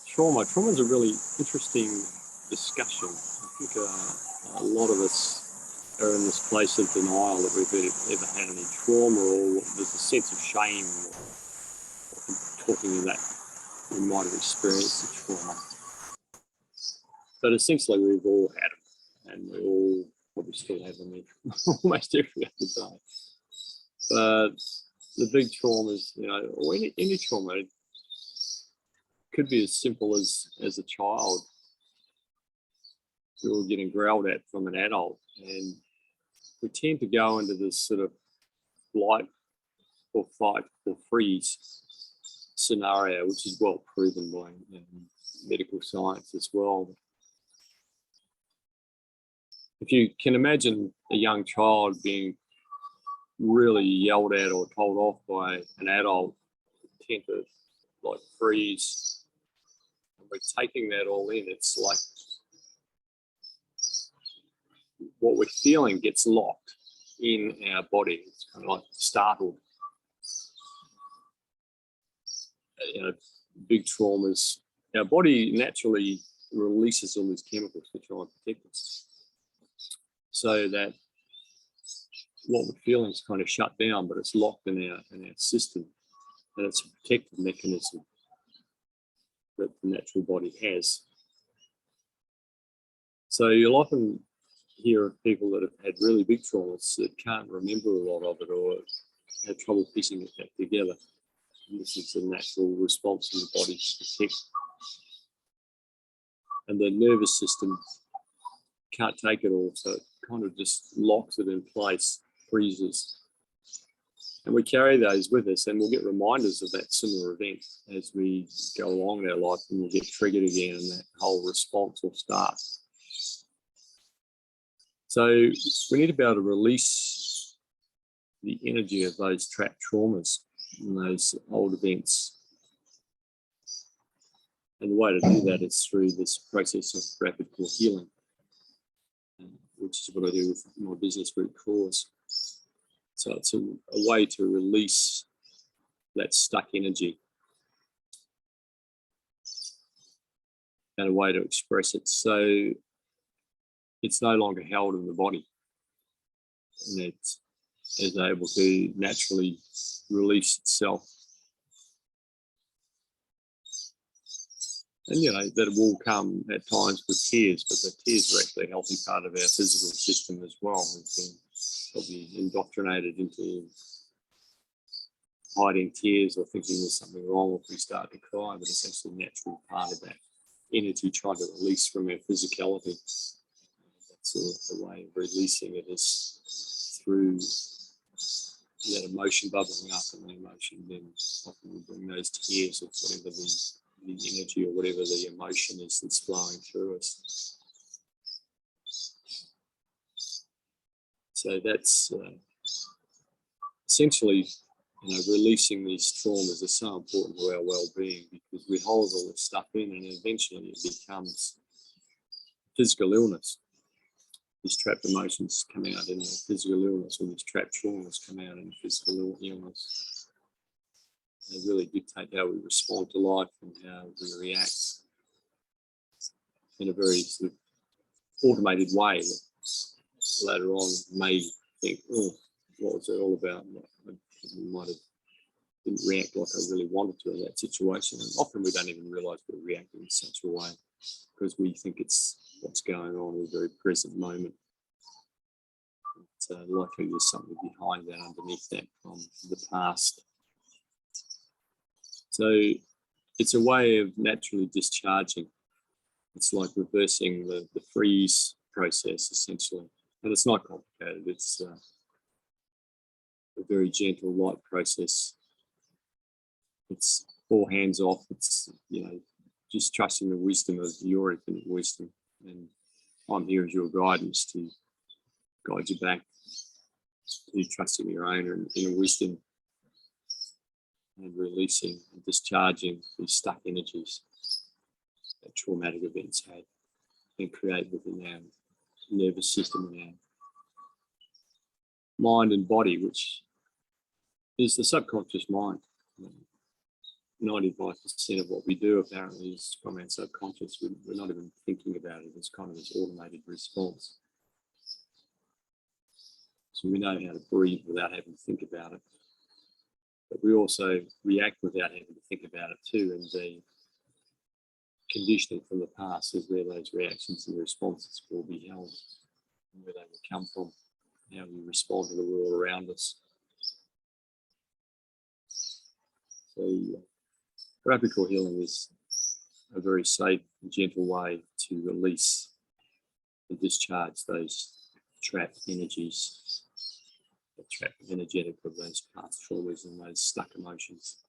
Trauma is a really interesting discussion. I think a lot of us are in this place of denial that we've ever had any trauma, or there's a sense of shame talking in that we might have experienced a trauma. But essentially we've all had them, and we all probably still have them almost every other day. But the big traumas, or any trauma, it could be as simple as a child who are getting growled at from an adult, and we tend to go into this sort of flight or fight or freeze scenario, which is well proven by medical science as well. If you can imagine a young child being really yelled at or told off by an adult, tend to like freeze, and we're taking that all in. It's like what we're feeling gets locked in our body. It's kind of like startled. Big traumas, our body naturally releases all these chemicals to try and protect us, so that what we're feeling is kind of shut down, but it's locked in our system, and it's a protective mechanism that the natural body has. So you'll often hear of people that have had really big traumas that can't remember a lot of it, or have trouble piecing it back together. And this is a natural response in the body to protect. And the nervous system can't take it all, so it kind of just locks it in place, freezes. And we carry those with us, and we'll get reminders of that similar event as we go along in our life, and we'll get triggered again, and that whole response will start. So we need to be able to release the energy of those trapped traumas and those old events. And the way to do that is through this process of rapid core healing, which is what I do with my business root cause. So it's a way to release that stuck energy and a way to express it. So it's no longer held in the body, and it is able to naturally release itself. And that will come at times with tears, but the tears are actually a healthy part of our physical system as well. We've been probably indoctrinated into hiding tears or thinking there's something wrong if we start to cry, but it's actually a natural part of that energy trying to release from our physicality. That's a way of releasing it, is through that emotion bubbling up, and the emotion then often will bring those tears of whatever the energy or whatever the emotion is that's flowing through us. So that's essentially, releasing these traumas is so important to our well-being, because we hold all this stuff in, and eventually it becomes physical illness. These trapped emotions come out in physical illness, or these trapped traumas come out in physical illness. They really dictate how we respond to life and how we react in a very sort of automated way that later on may think, oh, what was it all about? I might have didn't react like I really wanted to in that situation. And often we don't even realise we're reacting in such a way, because we think it's what's going on in a very present moment. But likely there's something behind that, underneath that, from the past. So it's a way of naturally discharging. It's like reversing the freeze process, essentially. And it's not complicated. It's a very gentle, light process. It's all hands off. It's, just trusting the wisdom of your infinite wisdom. And I'm here as your guidance to guide you back to trusting your own inner wisdom, and releasing and discharging these stuck energies that traumatic events had and create within our nervous system and our mind and body, which is the subconscious mind. 95% of what we do apparently is from our subconscious. We're not even thinking about it. It's kind of this automated response. So we know how to breathe without having to think about it. But we also react without having to think about it too. And the conditioning from the past is where those reactions and responses will be held, and where they will come from, how we respond to the world around us. So graphical healing is a very safe and gentle way to release and discharge those trapped energies, the trapped energetic of those past traumas and those stuck emotions.